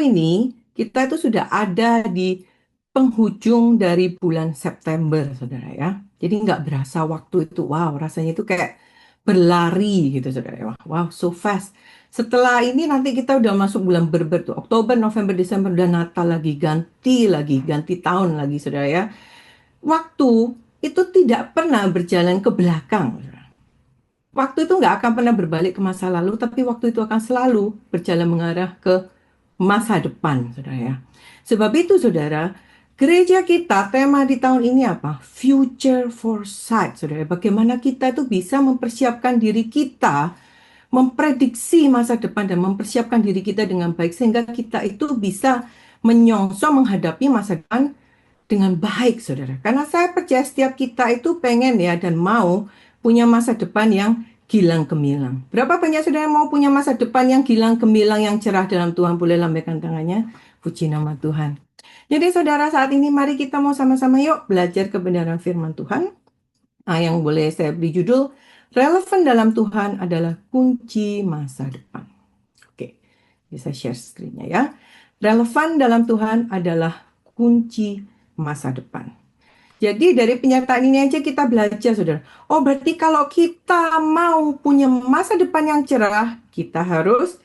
ini kita itu sudah ada di penghujung dari bulan September, saudara ya. Jadi nggak berasa waktu itu, wow, rasanya itu kayak berlari gitu, saudara ya. Wow, so fast. Setelah ini nanti kita udah masuk bulan Berber tuh, Oktober, November, Desember, udah Natal lagi, ganti tahun lagi, saudara ya. Waktu itu tidak pernah berjalan ke belakang, saudara. Waktu itu nggak akan pernah berbalik ke masa lalu, tapi waktu itu akan selalu berjalan mengarah ke masa depan, saudara ya. Sebab itu, saudara, gereja kita, tema di tahun ini apa? Future Foresight, saudara. Bagaimana kita itu bisa mempersiapkan diri kita, memprediksi masa depan dan mempersiapkan diri kita dengan baik, sehingga kita itu bisa menyongsong menghadapi masa depan dengan baik, saudara. Karena saya percaya setiap kita itu pengen ya dan mau punya masa depan yang gilang gemilang. Berapa banyak saudara yang mau punya masa depan yang gilang gemilang, yang cerah dalam Tuhan? Boleh lambaikan tangannya. Puji nama Tuhan. Jadi saudara, saat ini mari kita mau sama-sama yuk belajar kebenaran firman Tuhan. Yang boleh saya beri judul, relevan dalam Tuhan adalah kunci masa depan. Oke, bisa share screen-nya ya. Relevan dalam Tuhan adalah kunci masa depan. Jadi dari pernyataan ini aja kita belajar, saudara. Oh, berarti kalau kita mau punya masa depan yang cerah, kita harus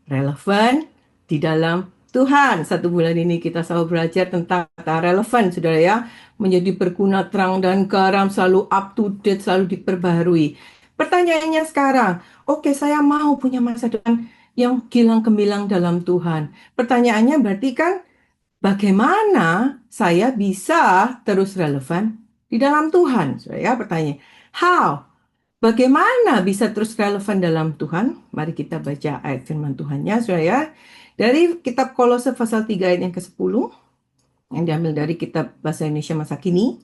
relevan di dalam Tuhan. Satu bulan ini kita selalu belajar tentang kata relevan, saudara ya. Menjadi berguna, terang, dan garam, selalu up to date, selalu diperbaharui. Pertanyaannya sekarang, oke, saya mau punya masa depan yang gilang gemilang dalam Tuhan. Pertanyaannya berarti kan, bagaimana saya bisa terus relevan di dalam Tuhan? Saya bertanya, how? Bagaimana bisa terus relevan dalam Tuhan? Mari kita baca ayat firman Tuhannya, saudara. Dari kitab Kolose pasal 3 ayat yang ke-10, yang diambil dari kitab Bahasa Indonesia Masa Kini,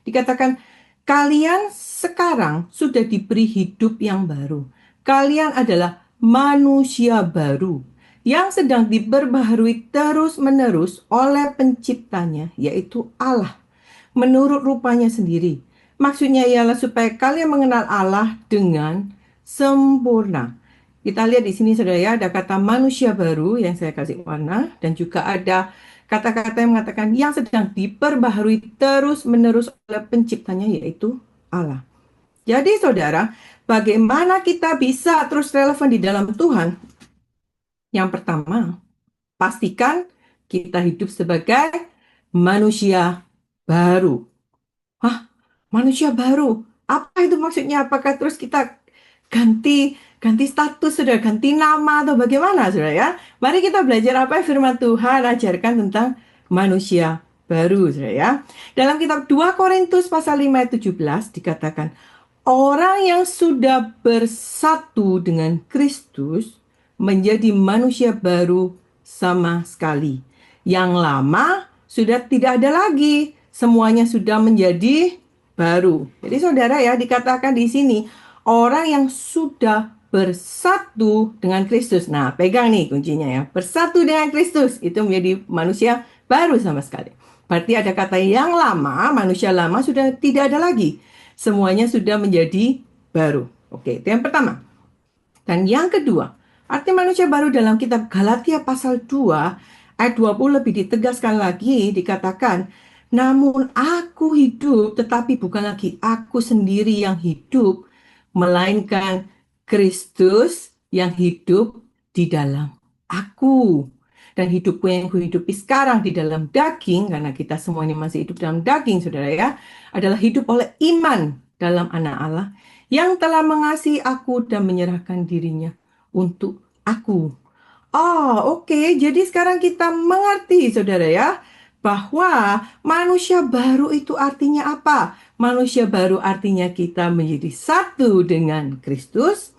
dikatakan, kalian sekarang sudah diberi hidup yang baru. Kalian adalah manusia baru yang sedang diperbaharui terus-menerus oleh penciptanya, yaitu Allah, menurut rupanya sendiri. Maksudnya ialah supaya kalian mengenal Allah dengan sempurna. Kita lihat di sini, saudara ya, ada kata manusia baru yang saya kasih warna, dan juga ada kata-kata yang mengatakan yang sedang diperbaharui terus-menerus oleh penciptanya, yaitu Allah. Jadi saudara, bagaimana kita bisa terus relevan di dalam Tuhan? Yang pertama, pastikan kita hidup sebagai manusia baru. Hah? Manusia baru? Apa itu maksudnya? Apakah terus kita ganti ganti status, saudara, ganti nama atau bagaimana, saudara ya? Mari kita belajar apa yang firman Tuhan ajarkan tentang manusia baru, saudara ya. Dalam kitab 2 Korintus pasal 5 ayat 17 dikatakan, orang yang sudah bersatu dengan Kristus menjadi manusia baru sama sekali. Yang lama sudah tidak ada lagi, semuanya sudah menjadi baru. Jadi saudara ya, dikatakan di sini orang yang sudah bersatu dengan Kristus. Nah, pegang nih kuncinya ya. Bersatu dengan Kristus itu menjadi manusia baru sama sekali. Berarti ada kata yang lama, manusia lama sudah tidak ada lagi. Semuanya sudah menjadi baru. Oke, itu yang pertama. Dan yang kedua, arti manusia baru dalam kitab Galatia pasal 2 ayat 20 lebih ditegaskan lagi, dikatakan, namun aku hidup, tetapi bukan lagi aku sendiri yang hidup, melainkan Kristus yang hidup di dalam aku. Dan hidupku yang kuhidupi sekarang di dalam daging, karena kita semuanya masih hidup dalam daging, saudara ya, adalah hidup oleh iman dalam anak Allah yang telah mengasihi aku dan menyerahkan dirinya untuk aku. Oh, oke. Jadi sekarang kita mengerti, saudara ya, bahwa manusia baru itu artinya apa? Manusia baru artinya kita menjadi satu dengan Kristus.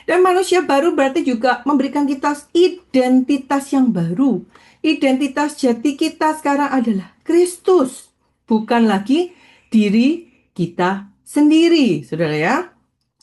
Dan manusia baru berarti juga memberikan kita identitas yang baru. Identitas jati kita sekarang adalah Kristus, bukan lagi diri kita sendiri, saudara ya.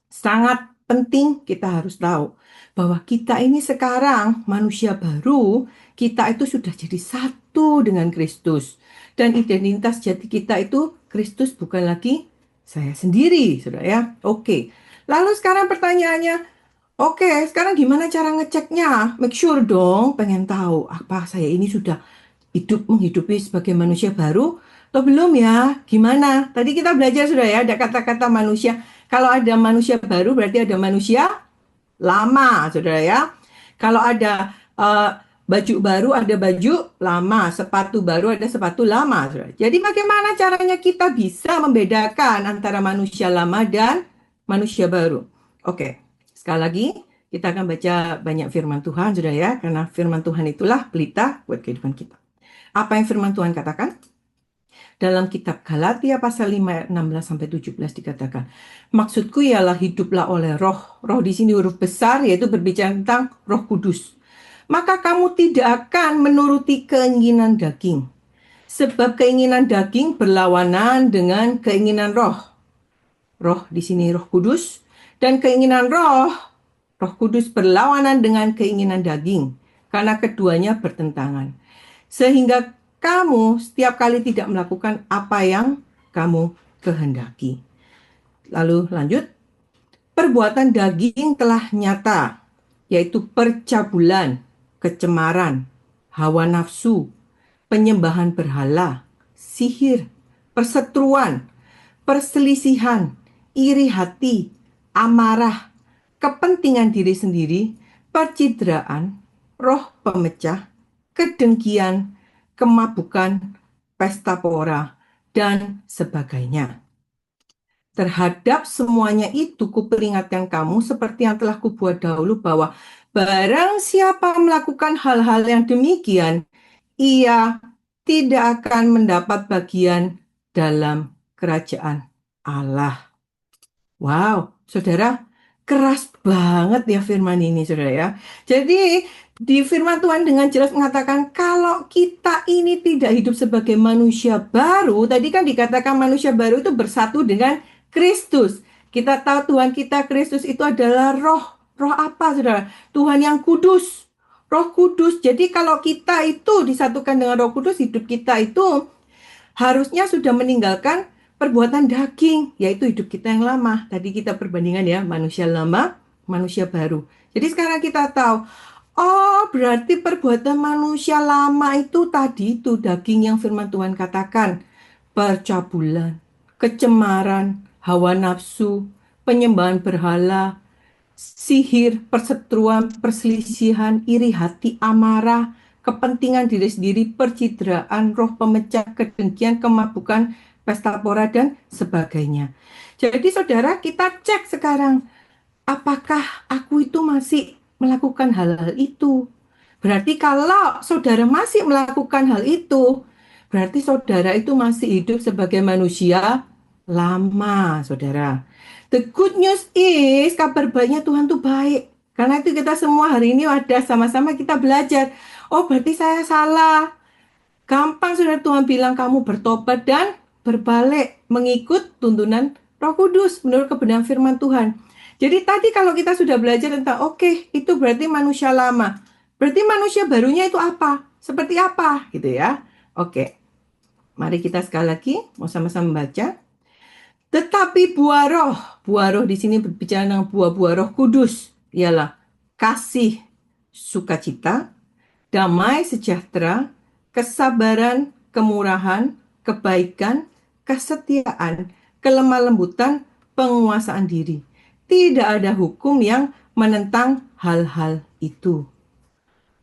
Sangat penting kita harus tahu bahwa kita ini sekarang manusia baru, kita itu sudah jadi satu dengan Kristus. Dan identitas jati kita itu Kristus, bukan lagi saya sendiri, saudara ya. Oke. Lalu sekarang pertanyaannya, Oke, sekarang gimana cara ngeceknya? Make sure dong, pengen tahu apa saya ini sudah menghidupi sebagai manusia baru atau belum ya? Gimana? Tadi kita belajar sudah ya, ada kata-kata manusia. Kalau ada manusia baru berarti ada manusia lama, saudara ya. Kalau ada baju baru, ada baju lama, sepatu baru, ada sepatu lama, saudara. Jadi bagaimana caranya kita bisa membedakan antara manusia lama dan manusia baru? Oke, sekali lagi kita akan baca banyak firman Tuhan, saudara ya, karena firman Tuhan itulah pelita buat kehidupan kita. Apa yang firman Tuhan katakan? Dalam kitab Galatia pasal 5 ayat 16 sampai 17 dikatakan, maksudku ialah hiduplah oleh roh. Roh di sini huruf besar yaitu berbicara tentang Roh Kudus. Maka kamu tidak akan menuruti keinginan daging. Sebab keinginan daging berlawanan dengan keinginan roh. Roh di sini Roh Kudus dan keinginan Roh Kudus berlawanan dengan keinginan daging karena keduanya bertentangan. Sehingga kamu setiap kali tidak melakukan apa yang kamu kehendaki. Lalu lanjut, perbuatan daging telah nyata, yaitu percabulan, kecemaran, hawa nafsu, penyembahan berhala, sihir, perseteruan, perselisihan, iri hati, amarah, kepentingan diri sendiri, percidraan, roh pemecah, kedengkian, kemabukan, pesta pora, dan sebagainya. Terhadap semuanya itu kuperingatkan kamu seperti yang telah kubuat dahulu bahwa barang siapa melakukan hal-hal yang demikian, ia tidak akan mendapat bagian dalam kerajaan Allah. Wow, saudara, keras banget ya firman ini, saudara ya. Jadi, di firman Tuhan dengan jelas mengatakan, kalau kita ini tidak hidup sebagai manusia baru, tadi kan dikatakan manusia baru itu bersatu dengan Kristus. Kita tahu Tuhan kita Kristus itu adalah roh. Roh apa, saudara? Tuhan yang kudus. Roh Kudus. Jadi kalau kita itu disatukan dengan Roh Kudus, hidup kita itu harusnya sudah meninggalkan perbuatan daging, yaitu hidup kita yang lama. Tadi kita perbandingan ya, manusia lama, manusia baru. Jadi sekarang kita tahu, oh berarti perbuatan manusia lama itu tadi itu daging yang firman Tuhan katakan. Percabulan, kecemaran, hawa nafsu, penyembahan berhala, sihir, perseteruan, perselisihan, iri hati, amarah, kepentingan diri sendiri, percidraan, roh pemecah, kedengkian, kemabukan, pesta pora, dan sebagainya. Jadi saudara, kita cek sekarang, apakah aku itu masih melakukan hal-hal itu? Berarti kalau saudara masih melakukan hal itu, berarti saudara itu masih hidup sebagai manusia lama, saudara. The good news is, kabar baiknya Tuhan tuh baik. Karena itu kita semua hari ini ada sama-sama kita belajar. Oh, berarti saya salah. Gampang saudara, Tuhan bilang kamu bertobat dan berbalik mengikut tuntunan Roh Kudus menurut kebenaran firman Tuhan. Jadi tadi kalau kita sudah belajar tentang oke, itu berarti manusia lama. Berarti manusia barunya itu apa? Seperti apa gitu ya. Oke. Mari kita sekali lagi mau sama-sama membaca. Tetapi buah roh di sini berbicara tentang buah-buah Roh Kudus, ialah kasih, sukacita, damai sejahtera, kesabaran, kemurahan, kebaikan, kesetiaan, kelemah lembutan, penguasaan diri. Tidak ada hukum yang menentang hal-hal itu.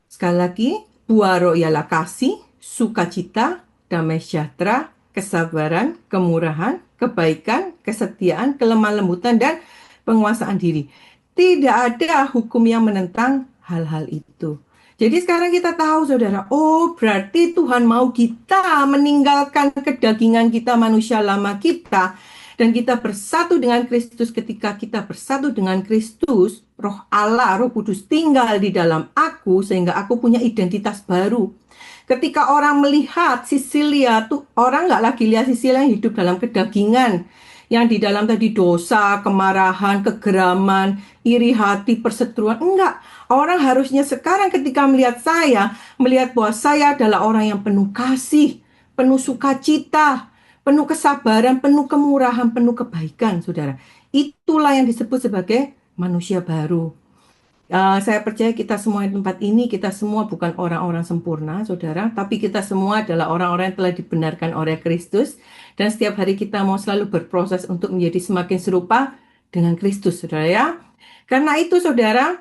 Sekali lagi, buah roh ialah kasih, sukacita, damai sejahtera, kesabaran, kemurahan, kebaikan, kesetiaan, kelemah lembutan, dan penguasaan diri. Tidak ada hukum yang menentang hal-hal itu. Jadi sekarang kita tahu saudara, oh berarti Tuhan mau kita meninggalkan kedagingan kita, manusia lama kita, dan kita bersatu dengan Kristus. Ketika kita bersatu dengan Kristus, roh Allah, roh kudus tinggal di dalam aku, sehingga aku punya identitas baru. Ketika orang melihat Sisilia, tuh orang nggak lagi lihat Sisilia yang hidup dalam kedagingan, yang di dalam tadi dosa, kemarahan, kegeraman, iri hati, perseteruan. Enggak. Orang harusnya sekarang ketika melihat saya, melihat bahwa saya adalah orang yang penuh kasih, penuh sukacita, penuh kesabaran, penuh kemurahan, penuh kebaikan, saudara. Itulah yang disebut sebagai manusia baru. Saya percaya kita semua di tempat ini, kita semua bukan orang-orang sempurna, saudara, tapi kita semua adalah orang-orang yang telah dibenarkan oleh Kristus, dan setiap hari kita mau selalu berproses untuk menjadi semakin serupa dengan Kristus, saudara ya. Karena itu, saudara,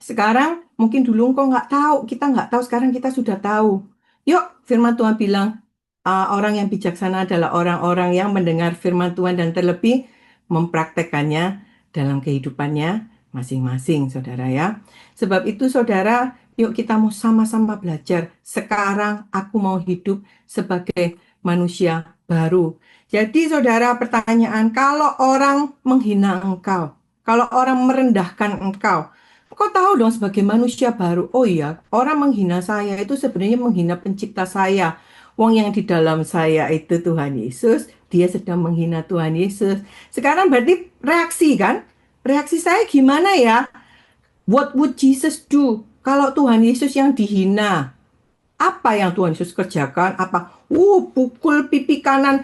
sekarang mungkin dulu engkau nggak tahu, kita nggak tahu, sekarang kita sudah tahu. Yuk, firman Tuhan bilang, orang yang bijaksana adalah orang-orang yang mendengar firman Tuhan dan terlebih mempraktekannya dalam kehidupannya masing-masing, saudara ya. Sebab itu, saudara, yuk kita mau sama-sama belajar. Sekarang aku mau hidup sebagai manusia baru. Jadi, saudara, pertanyaan, kalau orang menghina engkau, kalau orang merendahkan engkau, kau tahu dong sebagai manusia baru, oh iya, orang menghina saya itu sebenarnya menghina pencipta saya. Wong yang di dalam saya itu Tuhan Yesus, dia sedang menghina Tuhan Yesus. Sekarang berarti reaksi kan? Reaksi saya gimana ya? What would Jesus do? Kalau Tuhan Yesus yang dihina, apa yang Tuhan Yesus kerjakan? Apa? Pukul pipi kanan,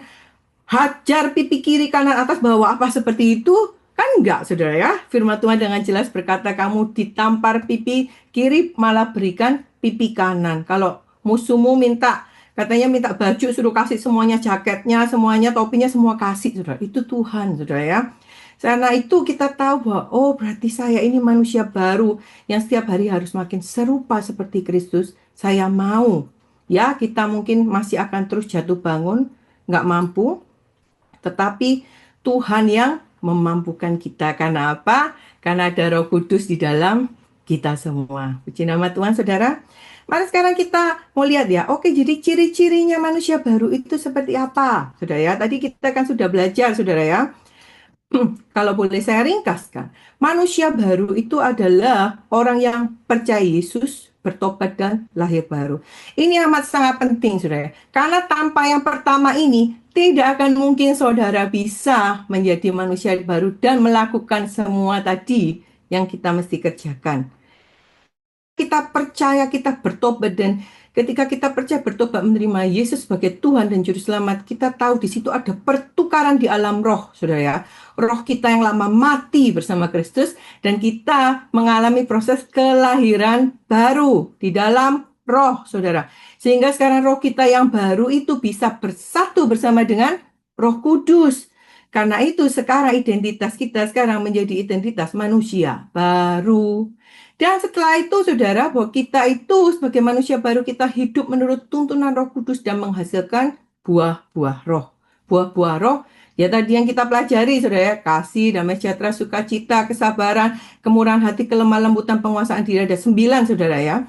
hajar pipi kiri kanan atas bawah, apa seperti itu? Kan enggak, saudara ya. Firman Tuhan dengan jelas berkata, kamu ditampar pipi kiri, malah berikan pipi kanan. Kalau musuhmu minta, katanya minta baju, suruh kasih semuanya, jaketnya, semuanya, topinya, semua kasih, saudara. Itu Tuhan, saudara ya. Karena itu kita tahu bahwa, oh berarti saya ini manusia baru yang setiap hari harus makin serupa seperti Kristus. Saya mau. Ya, kita mungkin masih akan terus jatuh bangun, nggak mampu, tetapi Tuhan yang memampukan kita. Karena apa? Karena ada Roh Kudus di dalam kita semua. Puji nama Tuhan, saudara. Mari sekarang kita mau lihat ya. Oke, jadi ciri-cirinya manusia baru itu seperti apa? Saudara ya, tadi kita kan sudah belajar, saudara ya. Kalau boleh saya ringkaskan, manusia baru itu adalah orang yang percaya Yesus, bertobat dan lahir baru. Ini amat sangat penting, saudara. Karena tanpa yang pertama ini, tidak akan mungkin saudara bisa menjadi manusia baru dan melakukan semua tadi yang kita mesti kerjakan. Kita percaya, kita bertobat, dan ketika kita percaya bertobat menerima Yesus sebagai Tuhan dan Juru Selamat, kita tahu di situ ada pertukaran di alam roh, saudara ya. Roh kita yang lama mati bersama Kristus, dan kita mengalami proses kelahiran baru di dalam roh, saudara. Sehingga sekarang roh kita yang baru itu bisa bersatu bersama dengan Roh Kudus. Karena itu sekarang identitas kita sekarang menjadi identitas manusia baru. Dan setelah itu, saudara, bahwa kita itu sebagai manusia baru, kita hidup menurut tuntunan Roh Kudus dan menghasilkan buah-buah roh. Buah-buah roh, ya tadi yang kita pelajari, saudara, ya, kasih, damai sejahtera, sukacita, kesabaran, kemurahan hati, kelemah lembutan, penguasaan diri, ada 9, saudara ya.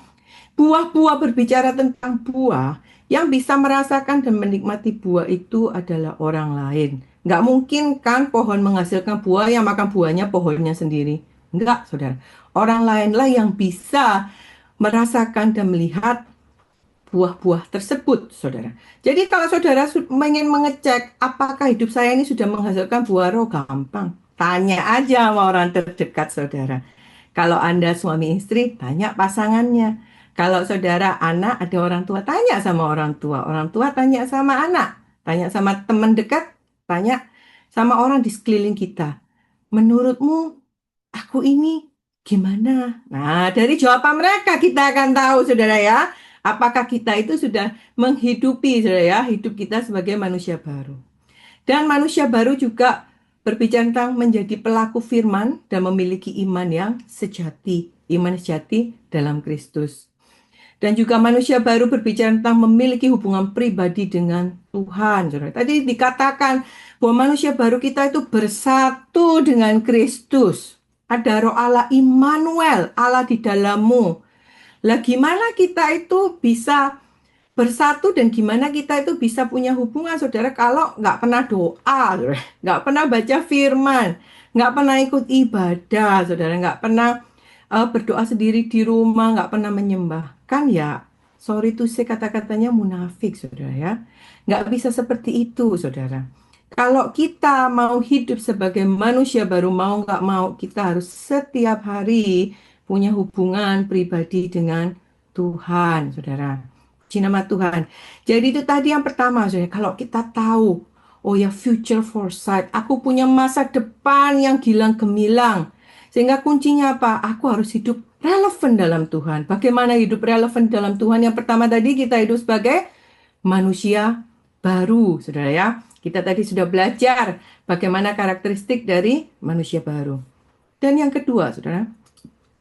Buah-buah berbicara tentang buah, yang bisa merasakan dan menikmati buah itu adalah orang lain. Nggak mungkin kan pohon menghasilkan buah yang makan buahnya pohonnya sendiri. Enggak, saudara. Orang lainlah yang bisa merasakan dan melihat buah-buah tersebut, saudara. Jadi kalau saudara ingin mengecek apakah hidup saya ini sudah menghasilkan buah roh, gampang. Tanya aja sama orang terdekat saudara. Kalau Anda suami istri, tanya pasangannya. Kalau saudara anak, ada orang tua, tanya sama orang tua. Orang tua tanya sama anak. Tanya sama teman dekat, tanya sama orang di sekeliling kita. Menurutmu aku ini gimana? Nah, dari jawaban mereka kita akan tahu, saudara ya, apakah kita itu sudah menghidupi, saudara ya, hidup kita sebagai manusia baru. Dan manusia baru juga berbicara tentang menjadi pelaku firman dan memiliki iman sejati dalam Kristus. Dan juga manusia baru berbicara tentang memiliki hubungan pribadi dengan Tuhan. Saudara. Tadi dikatakan bahwa manusia baru kita itu bersatu dengan Kristus. Ada roh Allah Immanuel, Allah di dalammu. Lah gimana kita itu bisa bersatu dan gimana kita itu bisa punya hubungan, saudara, kalau nggak pernah doa, saudara, nggak pernah baca firman, nggak pernah ikut ibadah, saudara, nggak pernah berdoa sendiri di rumah, nggak pernah menyembah. Kan ya, sorry to say kata-katanya munafik, saudara ya. Nggak bisa seperti itu, saudara. Kalau kita mau hidup sebagai manusia baru, mau nggak mau, kita harus setiap hari punya hubungan pribadi dengan Tuhan, saudara. Puji nama Tuhan. Jadi itu tadi yang pertama, saudara. Kalau kita tahu, oh ya future foresight, aku punya masa depan yang gilang gemilang. Sehingga kuncinya apa? Aku harus hidup relevan dalam Tuhan. Bagaimana hidup relevan dalam Tuhan? Yang pertama tadi kita hidup sebagai manusia baru, saudara ya. Kita tadi sudah belajar bagaimana karakteristik dari manusia baru. Dan yang kedua, saudara,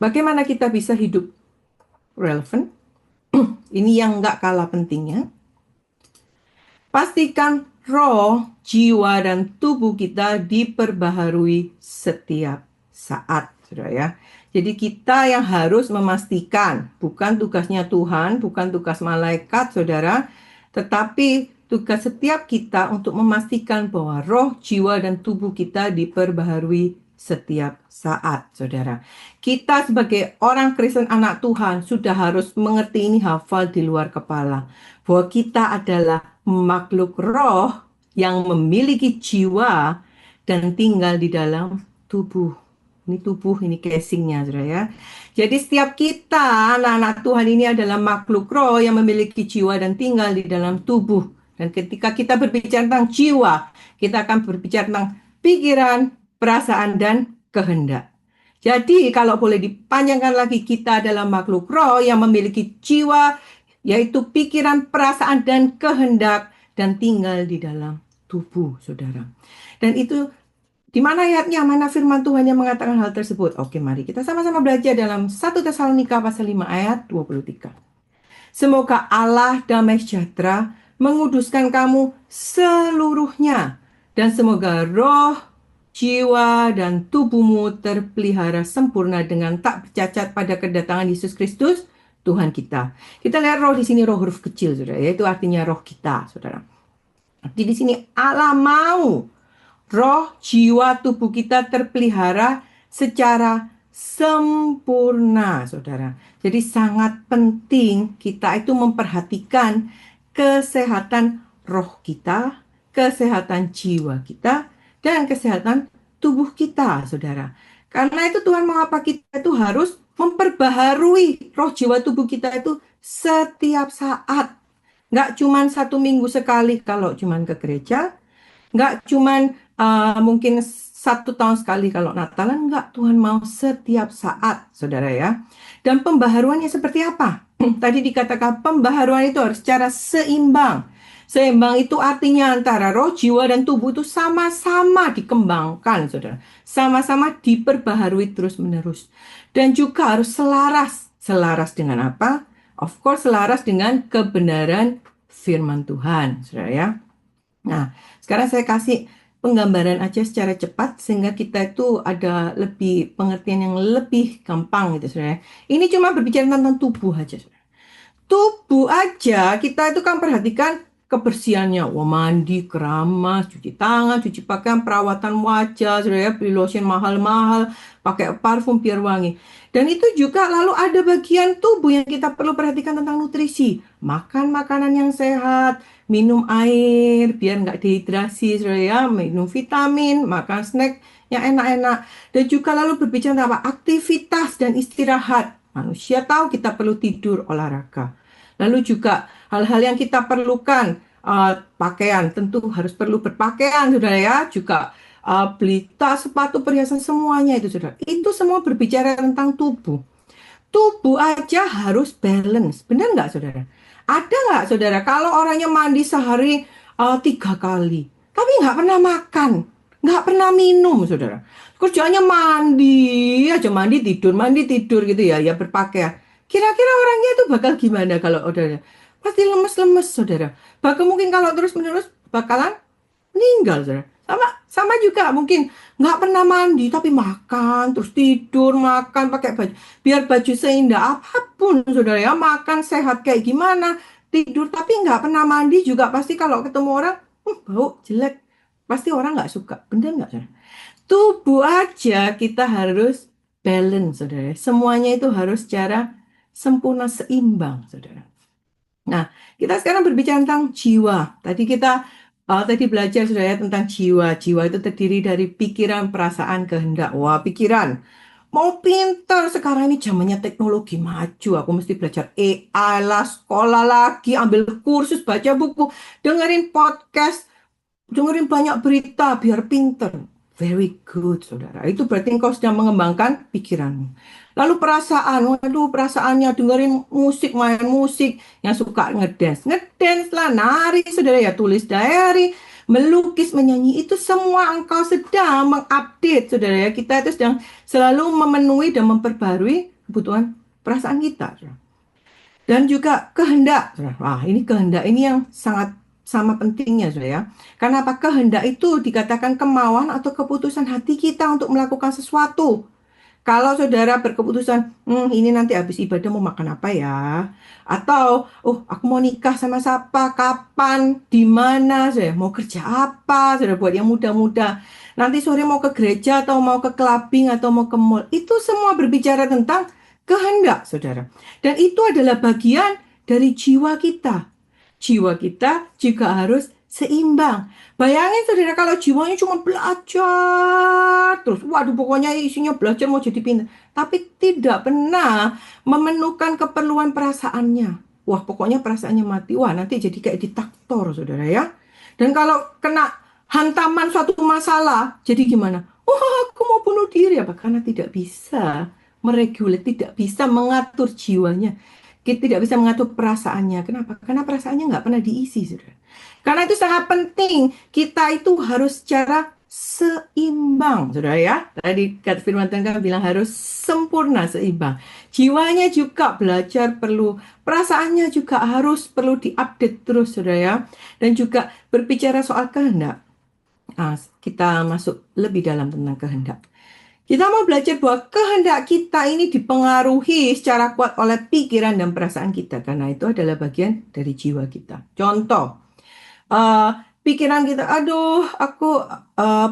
bagaimana kita bisa hidup relevan? Ini yang nggak kalah pentingnya. Pastikan roh, jiwa, dan tubuh kita diperbaharui setiap saat, saudara ya. Jadi kita yang harus memastikan, bukan tugasnya Tuhan, bukan tugas malaikat, saudara, tetapi tugas setiap kita untuk memastikan bahwa roh, jiwa, dan tubuh kita diperbaharui setiap saat, saudara. Kita sebagai orang Kristen anak Tuhan sudah harus mengerti ini, hafal di luar kepala, bahwa kita adalah makhluk roh yang memiliki jiwa dan tinggal di dalam tubuh. Ini tubuh, ini casingnya, saudara ya. Jadi setiap kita, anak-anak Tuhan ini adalah makhluk roh yang memiliki jiwa dan tinggal di dalam tubuh. Dan ketika kita berbicara tentang jiwa, kita akan berbicara tentang pikiran, perasaan, dan kehendak. Jadi kalau boleh dipanjangkan lagi, kita adalah makhluk roh yang memiliki jiwa, yaitu pikiran, perasaan, dan kehendak, dan tinggal di dalam tubuh, saudara. Dan itu di mana ayatnya, mana firman Tuhan yang mengatakan hal tersebut? Oke, mari kita sama-sama belajar dalam 1 Tesalonika pasal 5 ayat 23. Semoga Allah damai sejahtera menguduskan kamu seluruhnya, dan semoga roh, jiwa, dan tubuhmu terpelihara sempurna dengan tak bercacat pada kedatangan Yesus Kristus, Tuhan kita. Kita lihat roh di sini, roh huruf kecil, saudara, yaitu artinya roh kita, saudara. Jadi di sini Allah mau roh, jiwa, tubuh kita terpelihara secara sempurna, saudara. Jadi sangat penting kita itu memperhatikan kesehatan roh kita, kesehatan jiwa kita, dan kesehatan tubuh kita, saudara. Karena itu Tuhan mau apa, kita itu harus memperbaharui roh, jiwa, tubuh kita itu setiap saat. Nggak cuman 1 minggu sekali kalau cuman ke gereja, nggak cuman mungkin 1 tahun sekali kalau Natalan, nggak. Tuhan mau setiap saat, saudara ya. Dan pembaharuannya seperti apa? Tadi dikatakan pembaharuan itu harus secara seimbang. Seimbang itu artinya antara roh, jiwa, dan tubuh itu sama-sama dikembangkan, saudara. Sama-sama diperbaharui terus-menerus. Dan juga harus selaras. Selaras dengan apa? Of course, selaras dengan kebenaran firman Tuhan, saudara ya. Nah, sekarang saya kasih penggambaran aja secara cepat sehingga kita itu ada lebih pengertian yang lebih gampang gitu, saudara. Ini cuma berbicara tentang tubuh aja, saudara. Tubuh aja kita itu kan perhatikan kebersihannya. Wah, mandi, keramas, cuci tangan, cuci pakaian, perawatan wajah, saudara ya, beli lotion mahal-mahal, pakai parfum biar wangi. Dan itu juga lalu ada bagian tubuh yang kita perlu perhatikan tentang nutrisi. Makan makanan yang sehat, minum air biar nggak dehidrasi, saudara ya, minum vitamin, makan snack yang enak-enak. Dan juga lalu berbicara tentang apa? Aktivitas dan istirahat. Manusia tahu kita perlu tidur, olahraga. Lalu juga hal-hal yang kita perlukan, pakaian, tentu harus perlu berpakaian, saudara ya. Juga beli tas, sepatu, perhiasan, semuanya itu, saudara. Itu semua berbicara tentang tubuh. Tubuh aja harus balance, benar nggak, saudara? Ada nggak, saudara, kalau orangnya mandi sehari 3 kali, tapi nggak pernah makan, nggak pernah minum, saudara. Kerjanya mandi tidur gitu ya, ya berpakaian. Kira-kira orangnya itu bakal gimana kalau udah pasti lemes-lemes, saudara. Bahkan mungkin kalau terus-menerus bakalan meninggal, saudara. Sama juga mungkin nggak pernah mandi tapi makan terus tidur, makan pakai baju biar baju seindah apapun, saudara ya, makan sehat kayak gimana, tidur tapi nggak pernah mandi juga pasti kalau ketemu orang bau jelek, pasti orang nggak suka, bener nggak, saudara? Tubuh aja kita harus balance, saudara. Semuanya itu harus secara sempurna, seimbang, saudara. Nah, kita sekarang berbicara tentang jiwa. Tadi belajar, saudara ya, tentang jiwa. Jiwa itu terdiri dari pikiran, perasaan, kehendak. Wah, pikiran. Mau pinter sekarang ini zamannya teknologi maju. Aku mesti belajar AI lah, sekolah lagi, ambil kursus, baca buku, dengerin podcast, dengerin banyak berita biar pinter. Very good, saudara. Itu berarti engkau sedang mengembangkan pikiranmu. Lalu perasaan, waduh perasaannya dengerin musik, main musik, yang suka ngedance, ngedance lah, nari, saudara ya, tulis diary, melukis, menyanyi, itu semua engkau sedang mengupdate, saudara ya. Kita itu sedang selalu memenuhi dan memperbarui kebutuhan perasaan kita. Saudara. Dan juga kehendak. Wah, ini kehendak ini yang sangat sama pentingnya, saudara ya. Karena apa? Kehendak itu dikatakan kemauan atau keputusan hati kita untuk melakukan sesuatu. Kalau saudara berkeputusan, ini nanti habis ibadah mau makan apa ya? Atau, oh aku mau nikah sama siapa? Kapan? Di mana? Saya mau kerja apa? Saudara buat yang muda-muda. Nanti sore mau ke gereja atau mau ke clubbing atau mau ke mall. Itu semua berbicara tentang kehendak, saudara. Dan itu adalah bagian dari jiwa kita. Jiwa kita juga harus seimbang. Bayangin saudara kalau jiwanya cuma belajar terus, waduh pokoknya isinya belajar mau jadi pintar, tapi tidak pernah memenuhkan keperluan perasaannya. Wah pokoknya perasaannya mati, wah nanti jadi kayak diktator saudara ya. Dan kalau kena hantaman suatu masalah, jadi gimana? Wah aku mau bunuh diri apa? Karena tidak bisa meregulasi, tidak bisa mengatur jiwanya. Kita tidak bisa mengatur perasaannya. Kenapa? Karena perasaannya nggak pernah diisi, saudara. Karena itu sangat penting. Kita itu harus secara seimbang, saudara ya. Tadi kata firman Tuhan kan bilang harus sempurna, seimbang. Jiwanya juga belajar perlu, perasaannya juga harus perlu diupdate terus, saudara ya. Dan juga berbicara soal kehendak. Nah, kita masuk lebih dalam tentang kehendak. Kita mau belajar bahwa kehendak kita ini dipengaruhi secara kuat oleh pikiran dan perasaan kita. Karena itu adalah bagian dari jiwa kita. Contoh, eh, pikiran kita, aduh, aku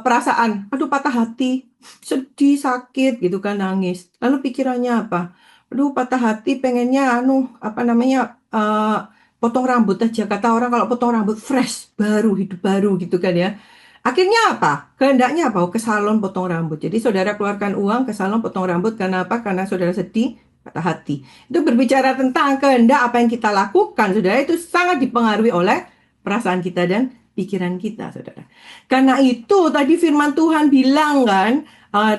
perasaan, aduh patah hati, sedih, sakit, gitu kan, nangis. Lalu pikirannya apa? Aduh, patah hati, pengennya, apa namanya, potong rambut aja. Kata orang kalau potong rambut fresh, baru, hidup baru, gitu kan ya. Akhirnya apa? Kehendaknya apa? Ke salon potong rambut. Jadi saudara keluarkan uang ke salon potong rambut karena apa? Karena saudara sedih, patah hati. Itu berbicara tentang kehendak apa yang kita lakukan. Saudara itu sangat dipengaruhi oleh perasaan kita dan pikiran kita, saudara. Karena itu tadi firman Tuhan bilang kan,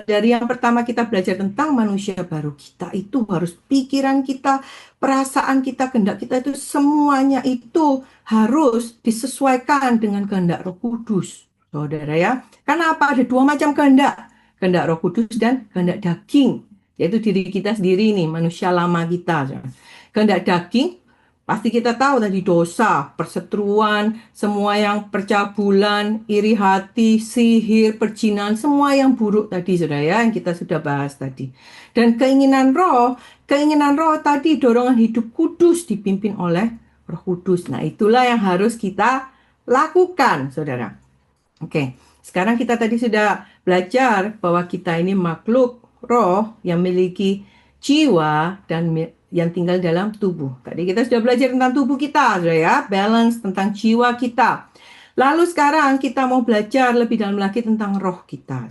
dari yang pertama kita belajar tentang manusia baru. Kita itu harus pikiran kita, perasaan kita, kehendak kita itu semuanya itu harus disesuaikan dengan kehendak Roh Kudus. Saudara ya, karena apa? Ada dua macam kehendak. Kehendak Roh Kudus dan kehendak daging. Yaitu diri kita sendiri nih, manusia lama kita. Kehendak daging, pasti kita tahu tadi dosa, perseteruan, semua yang percabulan, iri hati, sihir, perjinan, semua yang buruk tadi saudara ya, yang kita sudah bahas tadi. Dan keinginan roh tadi dorongan hidup kudus dipimpin oleh Roh Kudus. Nah itulah yang harus kita lakukan saudara. Oke, sekarang kita tadi sudah belajar bahwa kita ini makhluk roh yang memiliki jiwa dan yang tinggal dalam tubuh. Tadi kita sudah belajar tentang tubuh kita, sudah ya, balance tentang jiwa kita. Lalu sekarang kita mau belajar lebih dalam lagi tentang roh kita.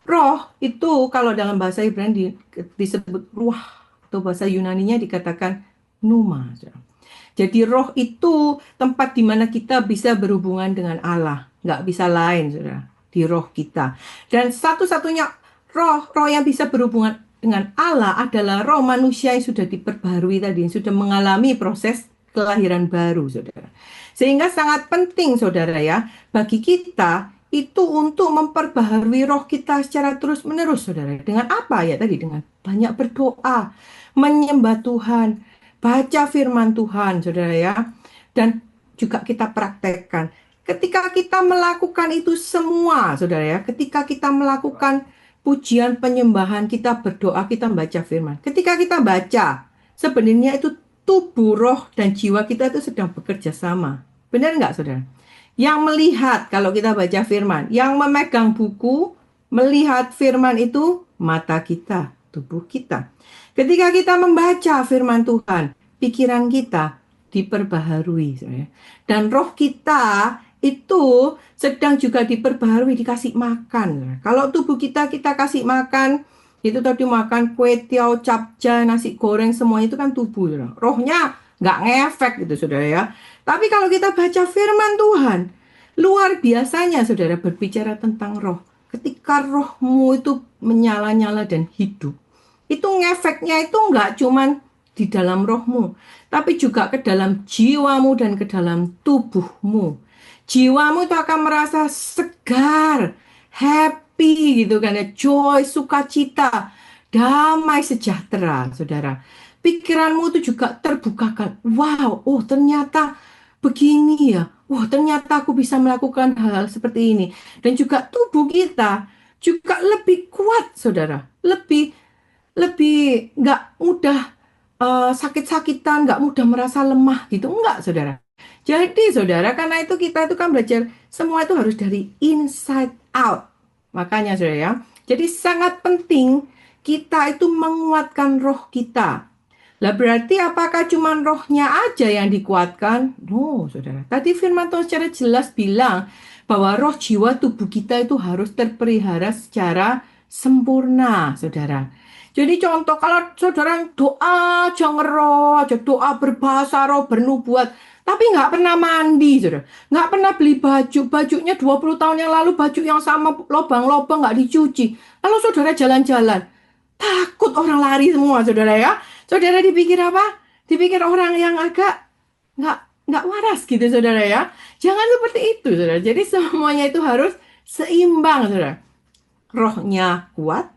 Roh itu kalau dalam bahasa Ibrani disebut ruah atau bahasa Yunaninya dikatakan pneuma. Jadi roh itu tempat di mana kita bisa berhubungan dengan Allah. Nggak bisa lain, saudara. Di roh kita. Dan satu-satunya roh yang bisa berhubungan dengan Allah adalah roh manusia yang sudah diperbarui tadi. Yang sudah mengalami proses kelahiran baru, saudara. Sehingga sangat penting, saudara ya, bagi kita itu untuk memperbaharui roh kita secara terus-menerus, saudara. Dengan apa ya tadi? Dengan banyak berdoa, menyembah Tuhan, baca firman Tuhan, saudara ya. Dan juga kita praktekkan. Ketika kita melakukan itu semua, saudara ya. Ketika kita melakukan pujian penyembahan, kita berdoa, kita baca firman. Ketika kita baca, sebenarnya itu tubuh, roh, dan jiwa kita itu sedang bekerja sama. Benar nggak, saudara? Yang melihat, kalau kita baca firman. Yang memegang buku, melihat firman itu mata kita, tubuh kita. Ketika kita membaca firman Tuhan, pikiran kita diperbaharui. Dan roh kita itu sedang juga diperbaharui, dikasih makan. Kalau tubuh kita kasih makan, itu tadi makan kue tiaw, capcay, nasi goreng, semuanya itu kan tubuh. Rohnya nggak ngefek gitu, saudara ya. Tapi kalau kita baca firman Tuhan, luar biasanya, saudara, berbicara tentang roh. Ketika rohmu itu menyala-nyala dan hidup, itu ngefeknya itu nggak cuman di dalam rohmu, tapi juga ke dalam jiwamu dan ke dalam tubuhmu. Jiwamu itu akan merasa segar, happy gitu kan ya, joy, sukacita, damai sejahtera, saudara. Pikiranmu itu juga terbukakan. Wow, oh ternyata begini ya. Wah, ternyata aku bisa melakukan hal-hal seperti ini. Dan juga tubuh kita juga lebih kuat, saudara. Lebih lebih nggak mudah sakit-sakitan, nggak mudah merasa lemah gitu. Enggak, saudara. Jadi, saudara, karena itu kita itu kan belajar semua itu harus dari inside out. Makanya, saudara ya. Jadi sangat penting kita itu menguatkan roh kita. Lah berarti apakah cuma rohnya aja yang dikuatkan? No, saudara. Tadi firman Tuhan secara jelas bilang bahwa roh, jiwa, tubuh kita itu harus terpelihara secara sempurna, saudara. Jadi contoh kalau saudara doa aja ngeroh, aja doa berbahasa roh, bernubuat, tapi nggak pernah mandi, saudara. Nggak pernah beli baju, bajunya 20 tahun yang lalu, baju yang sama lobang-lobang nggak dicuci. Lalu saudara jalan-jalan, takut orang lari semua, saudara ya. Saudara dipikir apa? Dipikir orang yang agak nggak nggak waras gitu, saudara ya. Jangan seperti itu, saudara. Jadi semuanya itu harus seimbang, saudara. Rohnya kuat,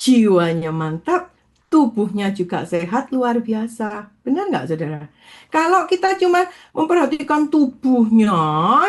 jiwanya mantap, tubuhnya juga sehat luar biasa. Benar nggak, saudara? Kalau kita cuma memperhatikan tubuhnya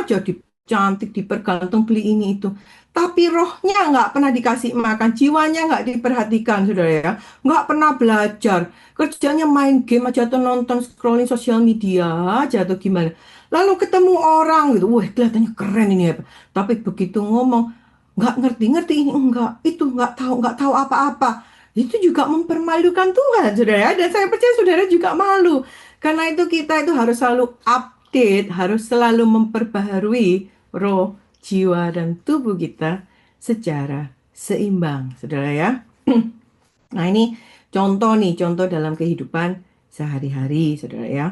aja, cantik, dipergantung beli ini itu. Tapi rohnya nggak pernah dikasih makan, jiwanya nggak diperhatikan, saudara ya. Nggak pernah belajar. Kerjanya main game aja atau nonton scrolling sosial media aja atau gimana. Lalu ketemu orang gitu, wah kelihatannya keren ini ya. Tapi begitu ngomong, nggak ngerti-ngerti ini enggak, itu nggak tahu apa-apa. Itu juga mempermalukan Tuhan, saudara ya. Dan saya percaya saudara juga malu. Karena itu kita itu harus selalu update, harus selalu memperbaharui roh, jiwa, dan tubuh kita secara seimbang, saudara ya. Nah, ini contoh nih, contoh dalam kehidupan sehari-hari, saudara ya.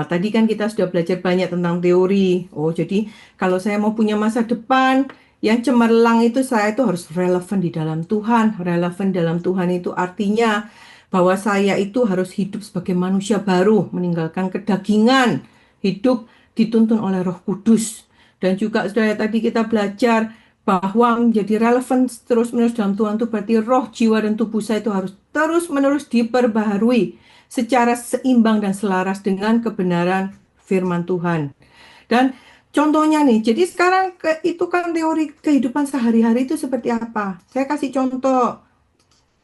Tadi kan kita sudah belajar banyak tentang teori. Oh, jadi kalau saya mau punya masa depan yang cemerlang itu, saya itu harus relevan di dalam Tuhan. Relevan dalam Tuhan itu artinya bahwa saya itu harus hidup sebagai manusia baru, meninggalkan kedagingan, hidup dituntun oleh Roh Kudus. Dan juga saudara tadi kita belajar bahwa menjadi relevan terus-menerus dalam Tuhan itu berarti roh, jiwa, dan tubuh saya itu harus terus-menerus diperbaharui secara seimbang dan selaras dengan kebenaran firman Tuhan. Dan contohnya nih, jadi sekarang itu kan teori kehidupan sehari-hari itu seperti apa? Saya kasih contoh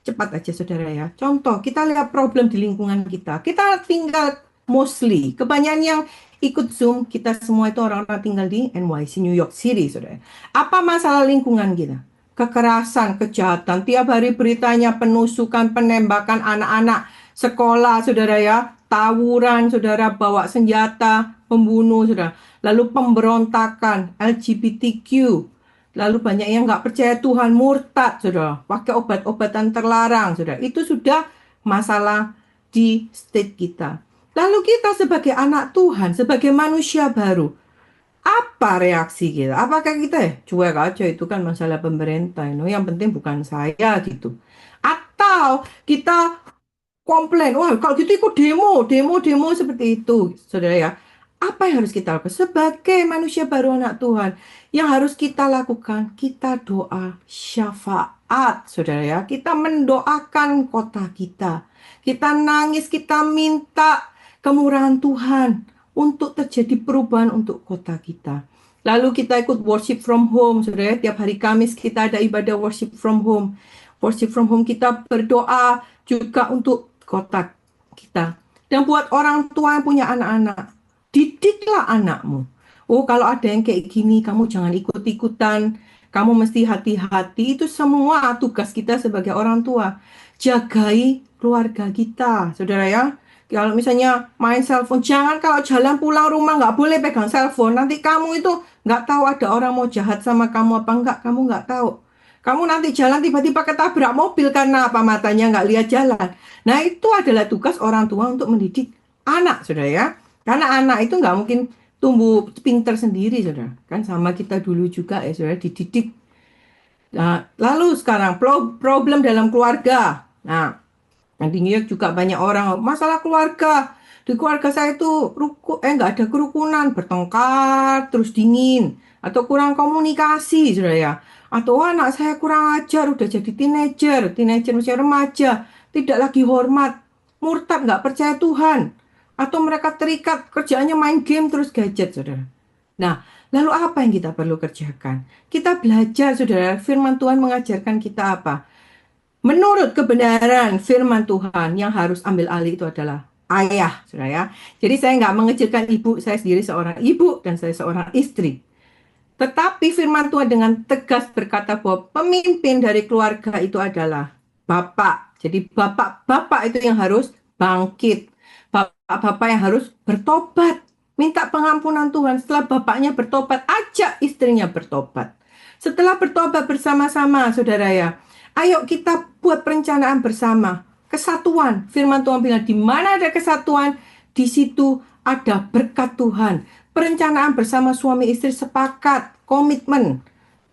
cepat aja, saudara ya. Contoh, kita lihat problem di lingkungan kita. Kita tinggal mostly, kebanyakan yang ikut Zoom, kita semua itu orang-orang tinggal di NYC, New York City, saudara. Apa masalah lingkungan kita? Kekerasan, kejahatan, tiap hari beritanya penusukan, penembakan anak-anak sekolah, saudara ya. Tawuran, saudara, bawa senjata, pembunuh, saudara. Lalu pemberontakan, LGBTQ, lalu banyak yang nggak percaya Tuhan, murtad, saudara. Pakai obat-obatan terlarang, saudara. Itu sudah masalah di state kita. Lalu kita sebagai anak Tuhan, sebagai manusia baru, apa reaksi kita? Apakah kita cuek aja, itu kan masalah pemerintah, yang penting bukan saya gitu. Atau kita komplain, wah kalau gitu ikut demo seperti itu, saudara ya. Apa yang harus kita lakukan sebagai manusia baru anak Tuhan? Yang harus kita lakukan, kita doa syafaat, saudara ya. Kita mendoakan kota kita. Kita nangis, kita minta kemurahan Tuhan untuk terjadi perubahan untuk kota kita. Lalu kita ikut worship from home, saudara ya. Tiap hari Kamis kita ada ibadah worship from home. Worship from home kita berdoa juga untuk kota kita. Dan buat orang tua yang punya anak-anak, didiklah anakmu. Oh, kalau ada yang kayak gini, kamu jangan ikut-ikutan. Kamu mesti hati-hati. Itu semua tugas kita sebagai orang tua. Jagai keluarga kita, saudara ya. Kalau misalnya main cellphone, jangan kalau jalan pulang rumah nggak boleh pegang cellphone. Nanti kamu itu nggak tahu ada orang mau jahat sama kamu apa enggak. Kamu nggak tahu. Kamu nanti jalan tiba-tiba ketabrak mobil karena apa? Matanya nggak lihat jalan. Nah, itu adalah tugas orang tua untuk mendidik anak, saudara ya. Karena anak itu nggak mungkin tumbuh pinter sendiri, saudara. Kan sama kita dulu juga ya, saudara, dididik Nah, lalu sekarang problem dalam keluarga. Nah, nanti juga banyak orang masalah keluarga. Di keluarga saya itu nggak ada kerukunan, bertengkar, terus dingin, atau kurang komunikasi, sudah ya. Atau anak saya kurang ajar, udah jadi teenager masih remaja, tidak lagi hormat, murtad, nggak percaya Tuhan, atau mereka terikat kerjaannya main game terus gadget, saudara. Nah, lalu apa yang kita perlu kerjakan? Kita belajar, saudara. Firman Tuhan mengajarkan kita apa? Menurut kebenaran firman Tuhan yang harus ambil alih itu adalah ayah, saudara ya. Jadi saya nggak mengecilkan ibu, saya sendiri seorang ibu dan saya seorang istri. Tetapi firman Tuhan dengan tegas berkata bahwa pemimpin dari keluarga itu adalah bapak. Jadi bapak-bapak itu yang harus bangkit. Bapak-bapak yang harus bertobat. Minta pengampunan Tuhan. Setelah bapaknya bertobat, ajak istrinya bertobat. Setelah bertobat bersama-sama, saudara ya. Ayo kita buat perencanaan bersama. Kesatuan. Firman Tuhan bilang, di mana ada kesatuan, di situ ada berkat Tuhan. Perencanaan bersama suami istri sepakat, komitmen.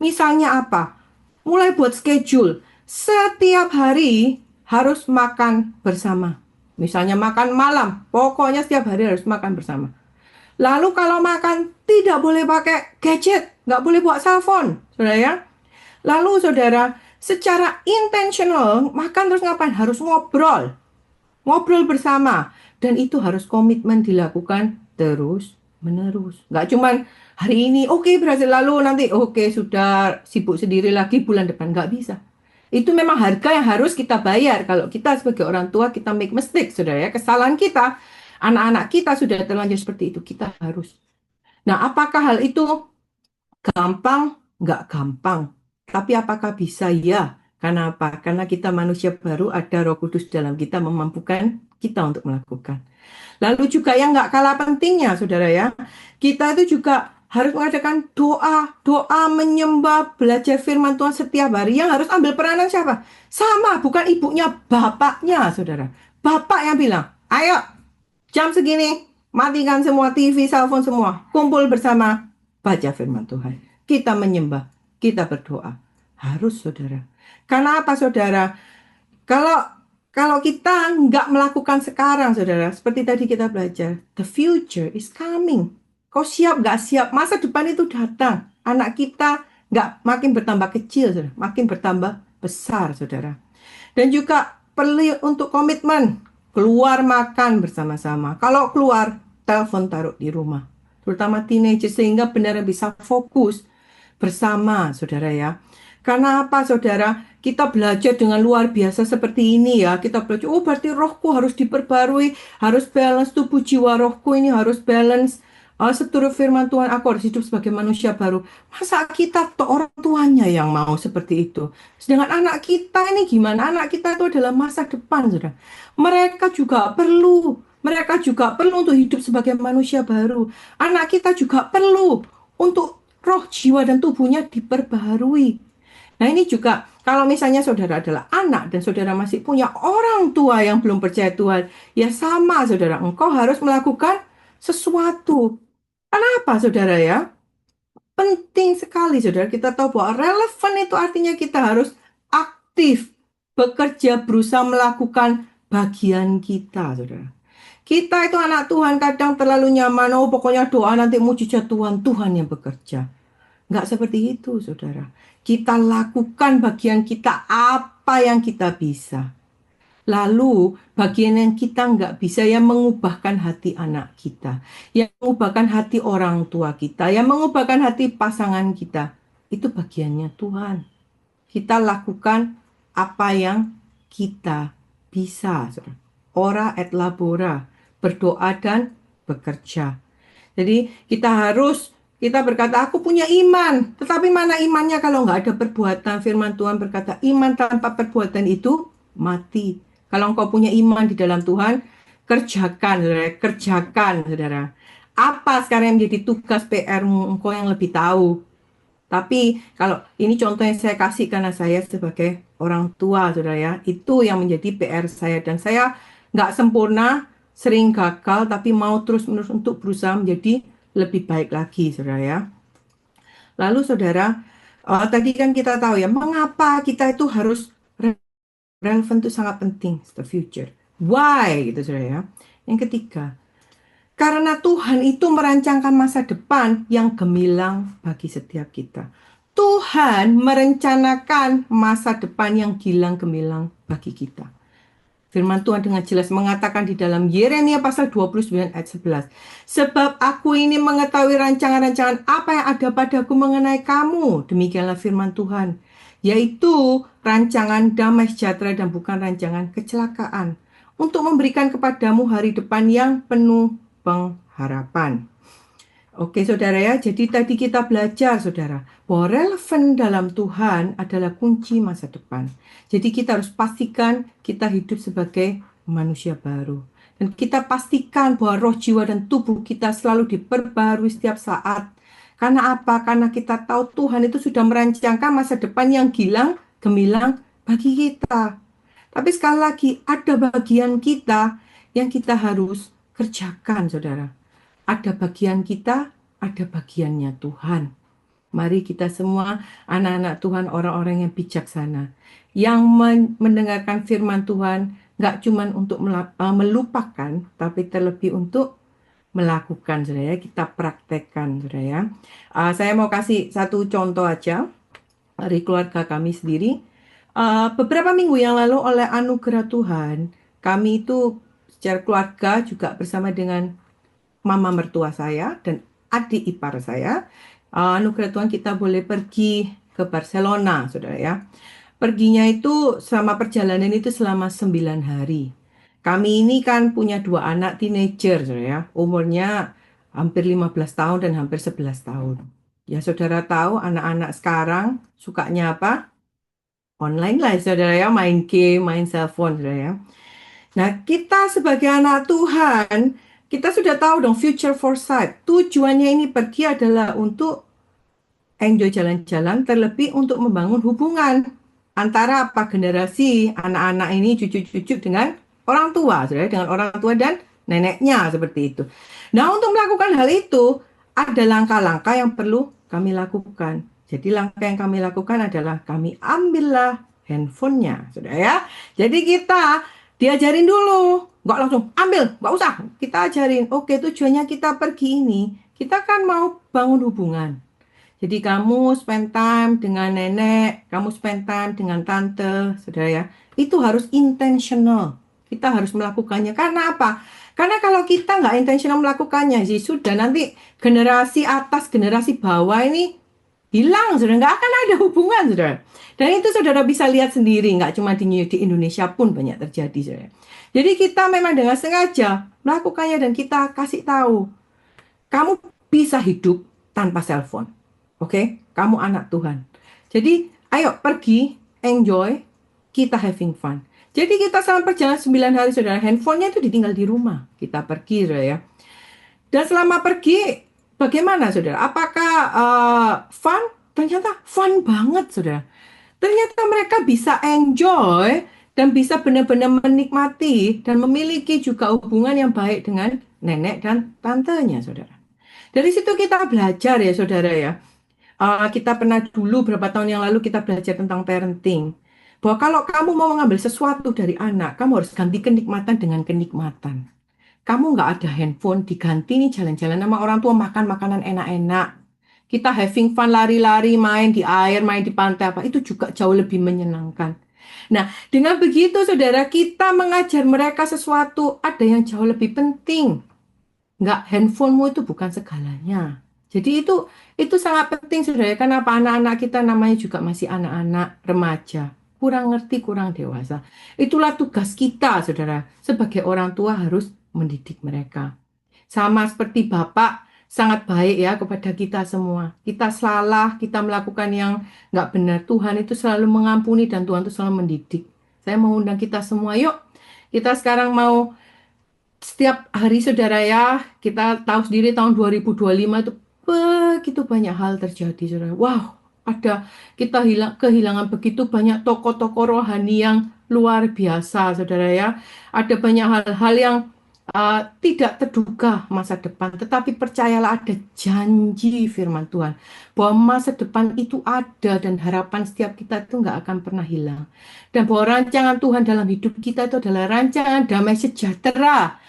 Misalnya apa? Mulai buat schedule. Setiap hari harus makan bersama. Misalnya makan malam, pokoknya setiap hari harus makan bersama. Lalu kalau makan tidak boleh pakai gadget, nggak boleh bawa cellphone, saudara ya. Lalu saudara, secara intentional makan terus ngapain? Harus ngobrol, ngobrol bersama, dan itu harus komitmen dilakukan terus menerus. Nggak cuman hari ini oke berhasil, lalu nanti oke sudah sibuk sendiri lagi bulan depan, nggak bisa. Itu memang harga yang harus kita bayar. Kalau kita sebagai orang tua kita make mistake, saudara ya, kesalahan kita, anak-anak kita sudah terlanjur seperti itu, kita harus. Nah, apakah hal itu gampang? Nggak gampang. Tapi apakah bisa? Ya. Karena apa? Karena kita manusia baru, ada Roh Kudus dalam kita memampukan kita untuk melakukan. Lalu juga yang nggak kalah pentingnya, saudara ya, kita itu juga harus mengadakan doa, doa menyembah, belajar firman Tuhan setiap hari. Yang harus ambil peranan siapa? Sama, bukan ibunya, bapaknya, saudara. Bapak yang bilang, ayo, jam segini, matikan semua TV, cellphone semua, kumpul bersama, baca firman Tuhan. Kita menyembah, kita berdoa. Harus, saudara. Karena apa, saudara? Kalau kalau kita nggak melakukan sekarang, saudara, seperti tadi kita belajar, the future is coming. Kau siap nggak siap? Masa depan itu datang. Anak kita nggak makin bertambah kecil, saudara, makin bertambah besar, saudara. Dan juga perlu untuk komitmen keluar makan bersama-sama. Kalau keluar, telepon taruh di rumah, terutama teenager sehingga benar bisa fokus bersama, saudara ya. Karena apa, saudara? Kita belajar dengan luar biasa seperti ini ya. Kita belajar, oh berarti rohku harus diperbarui, harus balance tubuh jiwa rohku ini harus balance. Seturut firman Tuhan, aku harus hidup sebagai manusia baru. Masa kita tuh orang tuanya yang mau seperti itu? Sedangkan anak kita ini gimana? Anak kita itu adalah masa depan, saudara. Mereka juga perlu untuk hidup sebagai manusia baru. Anak kita juga perlu untuk roh, jiwa, dan tubuhnya diperbaharui. Nah, ini juga kalau misalnya saudara adalah anak dan saudara masih punya orang tua yang belum percaya Tuhan, ya sama, saudara, engkau harus melakukan sesuatu. Kenapa, saudara ya? Penting sekali, saudara, kita tahu bahwa relevan itu artinya kita harus aktif, bekerja, berusaha melakukan bagian kita, saudara. Kita itu anak Tuhan kadang terlalu nyaman, oh pokoknya doa nanti mujizat Tuhan, Tuhan yang bekerja. Nggak seperti itu, saudara. Kita lakukan bagian kita apa yang kita bisa. Lalu bagian yang kita nggak bisa, yang mengubahkan hati anak kita, yang mengubahkan hati orang tua kita, yang mengubahkan hati pasangan kita, itu bagiannya Tuhan. Kita lakukan apa yang kita bisa. Ora et labora, berdoa dan bekerja. Jadi kita berkata, aku punya iman. Tetapi mana imannya kalau nggak ada perbuatan? Firman Tuhan berkata, iman tanpa perbuatan itu mati. Kalau engkau punya iman di dalam Tuhan, kerjakan, saudara. Kerjakan, saudara. Apa sekarang yang menjadi tugas PR-mu? Engkau yang lebih tahu. Tapi kalau ini contoh yang saya kasih karena saya sebagai orang tua, saudara ya, itu yang menjadi PR saya. Dan saya nggak sempurna, sering gagal, tapi mau terus-menerus untuk berusaha menjadi lebih baik lagi, saudara ya. Lalu saudara, Tadi kan kita tahu ya, mengapa kita itu harus relevan itu sangat penting, the future. Why gitu saudara ya. Yang ketiga, karena Tuhan itu merancangkan masa depan yang gemilang bagi setiap kita. Tuhan merencanakan masa depan yang gilang gemilang bagi kita. Firman Tuhan dengan jelas mengatakan di dalam Yeremia pasal 29 ayat 11. Sebab aku ini mengetahui rancangan-rancangan apa yang ada padaku mengenai kamu. Demikianlah firman Tuhan. Yaitu rancangan damai sejahtera dan bukan rancangan kecelakaan. Untuk memberikan kepadamu hari depan yang penuh pengharapan. Oke saudara ya, jadi tadi kita belajar saudara, bahwa relevan dalam Tuhan adalah kunci masa depan. Jadi kita harus pastikan kita hidup sebagai manusia baru. Dan kita pastikan bahwa roh, jiwa, dan tubuh kita selalu diperbarui setiap saat. Karena apa? Karena kita tahu Tuhan itu sudah merancangkan masa depan yang gilang, gemilang bagi kita. Tapi sekali lagi, ada bagian kita yang kita harus kerjakan saudara. Ada bagian kita, ada bagiannya Tuhan. Mari kita semua anak-anak Tuhan, orang-orang yang bijaksana, yang mendengarkan firman Tuhan, nggak cuma untuk melupakan, tapi terlebih untuk melakukan, saudara ya. Kita praktekkan, saudara ya. Saya mau kasih satu contoh aja dari keluarga kami sendiri. Beberapa minggu yang lalu oleh anugerah Tuhan, kami itu secara keluarga juga bersama dengan mama mertua saya dan adik ipar saya. Anugerah Tuhan kita boleh pergi ke Barcelona, saudara ya. Perginya itu selama perjalanan itu selama 9 hari. Kami ini kan punya dua anak teenager, saudara ya. Umurnya hampir 15 tahun dan hampir 11 tahun. Ya saudara tahu anak-anak sekarang sukanya apa? Online lah saudara ya, main game, main cellphone saudara ya. Nah, kita sebagai anak Tuhan, kita sudah tahu dong future foresight. Tujuannya ini pergi adalah untuk enjoy jalan-jalan, terlebih untuk membangun hubungan antara apa generasi anak-anak ini, cucu-cucu dengan orang tua, saudara, dengan orang tua dan neneknya seperti itu. Nah, untuk melakukan hal itu, ada langkah-langkah yang perlu kami lakukan. Jadi langkah yang kami lakukan adalah kami ambillah handphonenya, saudara ya. Jadi kita diajarin dulu, nggak langsung ambil, nggak usah. Kita ajarin, oke tujuannya kita pergi ini, kita kan mau bangun hubungan. Jadi kamu spend time dengan nenek, kamu spend time dengan tante, saudara ya. Itu harus intentional. Kita harus melakukannya. Karena apa? Karena kalau kita nggak intentional melakukannya, sih sudah nanti generasi atas, generasi bawah ini hilang, saudara. Nggak akan ada hubungan, saudara. Dan itu saudara bisa lihat sendiri, nggak cuma di Indonesia pun banyak terjadi, saudara. Jadi kita memang dengan sengaja melakukannya dan kita kasih tahu, kamu bisa hidup tanpa cellphone. Oke, kamu anak Tuhan. Jadi, ayo pergi, enjoy, kita having fun. Jadi kita selama perjalanan 9 hari, saudara, handphonenya itu ditinggal di rumah. Kita pergi, saudara ya. Dan selama pergi, bagaimana, saudara? Apakah fun? Ternyata fun banget, saudara. Ternyata mereka bisa enjoy dan bisa benar-benar menikmati dan memiliki juga hubungan yang baik dengan nenek dan tantenya, saudara. Dari situ kita belajar ya, saudara ya. Kita pernah dulu berapa tahun yang lalu kita belajar tentang parenting. Bahwa kalau kamu mau mengambil sesuatu dari anak, kamu harus ganti kenikmatan dengan kenikmatan. Kamu nggak ada handphone, diganti nih jalan-jalan sama orang tua, makan makanan enak-enak. Kita having fun, lari-lari, main di air, main di pantai, apa itu juga jauh lebih menyenangkan. Nah, dengan begitu saudara, kita mengajar mereka sesuatu, ada yang jauh lebih penting. Nggak, handphonemu itu bukan segalanya. Jadi itu sangat penting saudara. Kenapa anak-anak kita namanya juga masih anak-anak remaja. Kurang ngerti, kurang dewasa. Itulah tugas kita saudara. Sebagai orang tua harus mendidik mereka. Sama seperti Bapak sangat baik ya kepada kita semua. Kita salah, kita melakukan yang nggak benar. Tuhan itu selalu mengampuni dan Tuhan itu selalu mendidik. Saya mau undang kita semua, yuk. Kita sekarang mau setiap hari saudara ya, kita tahu sendiri tahun 2025 itu begitu banyak hal terjadi saudara. Wow, kita kehilangan begitu banyak tokoh-tokoh rohani yang luar biasa saudara ya. Ada banyak hal-hal yang tidak terduga masa depan, tetapi percayalah ada janji firman Tuhan bahwa masa depan itu ada dan harapan setiap kita itu nggak akan pernah hilang. Dan bahwa rancangan Tuhan dalam hidup kita itu adalah rancangan damai sejahtera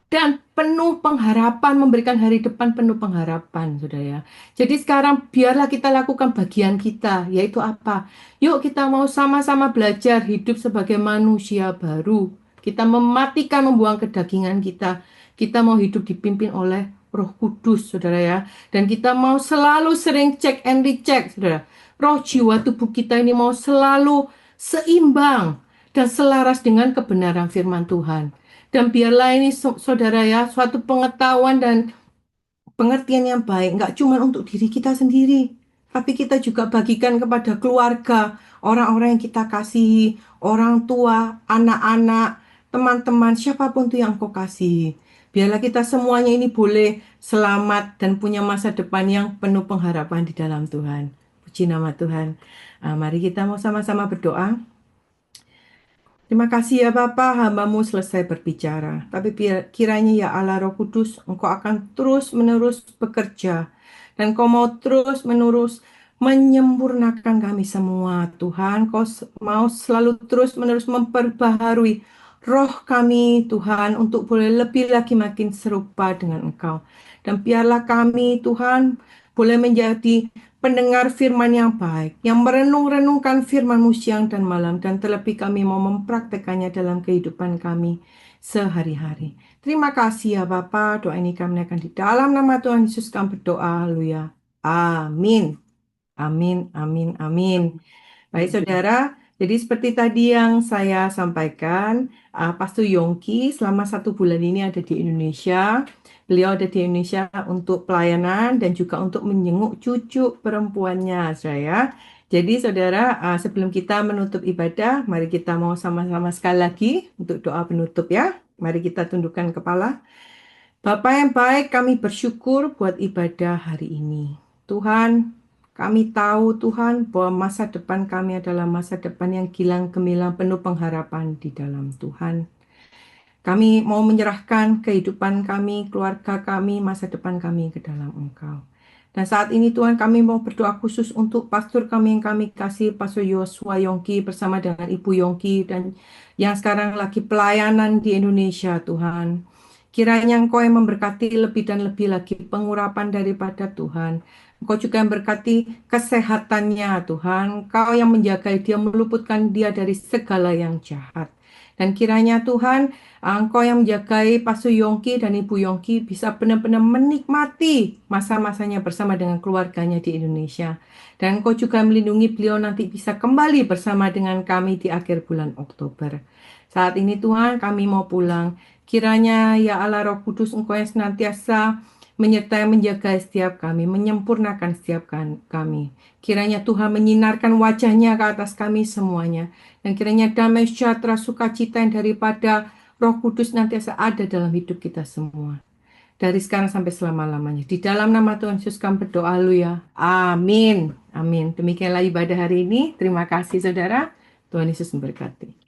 dan penuh pengharapan, memberikan hari depan penuh pengharapan, saudara ya. Jadi sekarang biarlah kita lakukan bagian kita, yaitu apa? Yuk kita mau sama-sama belajar hidup sebagai manusia baru. Kita mematikan, membuang kedagingan kita. Kita mau hidup dipimpin oleh Roh Kudus, saudara ya. Dan kita mau selalu sering cek and recheck, saudara. Roh jiwa tubuh kita ini mau selalu seimbang dan selaras dengan kebenaran firman Tuhan. Dan biarlah ini saudara ya, suatu pengetahuan dan pengertian yang baik, nggak cuma untuk diri kita sendiri, tapi kita juga bagikan kepada keluarga, orang-orang yang kita kasihi, orang tua, anak-anak, teman-teman, siapapun tuh yang kau kasihi. Biarlah kita semuanya ini boleh selamat dan punya masa depan yang penuh pengharapan di dalam Tuhan. Puji nama Tuhan. Mari kita mau sama-sama berdoa. Terima kasih ya Bapa, hambamu selesai berbicara. Tapi kiranya ya Allah Roh Kudus, Engkau akan terus-menerus bekerja. Dan Kau mau terus-menerus menyempurnakan kami semua. Tuhan, Kau mau selalu terus-menerus memperbaharui roh kami, Tuhan, untuk boleh lebih lagi makin serupa dengan Engkau. Dan biarlah kami, Tuhan, boleh menjadi pendengar firman yang baik, yang merenung-renungkan firman-Mu siang dan malam, dan terlebih kami mau mempraktekannya dalam kehidupan kami sehari-hari. Terima kasih ya Bapa, doa ini kami naikkan di dalam nama Tuhan Yesus kami berdoa, haleluya. Amin. Amin, amin, amin. Baik saudara, jadi seperti tadi yang saya sampaikan, Pastor Yongki selama 1 bulan ini ada di Indonesia. Beliau ada di Indonesia untuk pelayanan dan juga untuk menjenguk cucu perempuannya, saya. Jadi saudara, sebelum kita menutup ibadah, mari kita mau sama-sama sekali lagi untuk doa penutup ya. Mari kita tundukkan kepala. Bapa yang baik, kami bersyukur buat ibadah hari ini. Tuhan, kami tahu Tuhan bahwa masa depan kami adalah masa depan yang gilang gemilang penuh pengharapan di dalam Tuhan. Kami mau menyerahkan kehidupan kami, keluarga kami, masa depan kami ke dalam Engkau. Dan saat ini Tuhan kami mau berdoa khusus untuk pastor kami yang kami kasih, Pastor Yosua Yongki bersama dengan Ibu Yongki dan yang sekarang lagi pelayanan di Indonesia Tuhan. Kiranya Engkau yang memberkati lebih dan lebih lagi pengurapan daripada Tuhan. Engkau juga yang berkati kesehatannya Tuhan. Engkau yang menjaga dia, meluputkan dia dari segala yang jahat. Dan kiranya Tuhan, Engkau yang menjagai Pastor Yongki dan Ibu Yongki bisa benar-benar menikmati masa-masanya bersama dengan keluarganya di Indonesia. Dan Engkau juga melindungi beliau nanti bisa kembali bersama dengan kami di akhir bulan Oktober. Saat ini Tuhan kami mau pulang. Kiranya ya Allah Roh Kudus Engkau yang senantiasa menyertai menjaga setiap kami, menyempurnakan setiap kami. Kiranya Tuhan menyinarkan wajahnya ke atas kami semuanya. Dan kiranya damai sejahtera sukacita yang daripada Roh Kudus nantiasa ada dalam hidup kita semua. Dari sekarang sampai selama-lamanya. Di dalam nama Tuhan Yesus kami berdoa, haleluya. Amin. Amin. Demikianlah ibadah hari ini. Terima kasih saudara. Tuhan Yesus memberkati.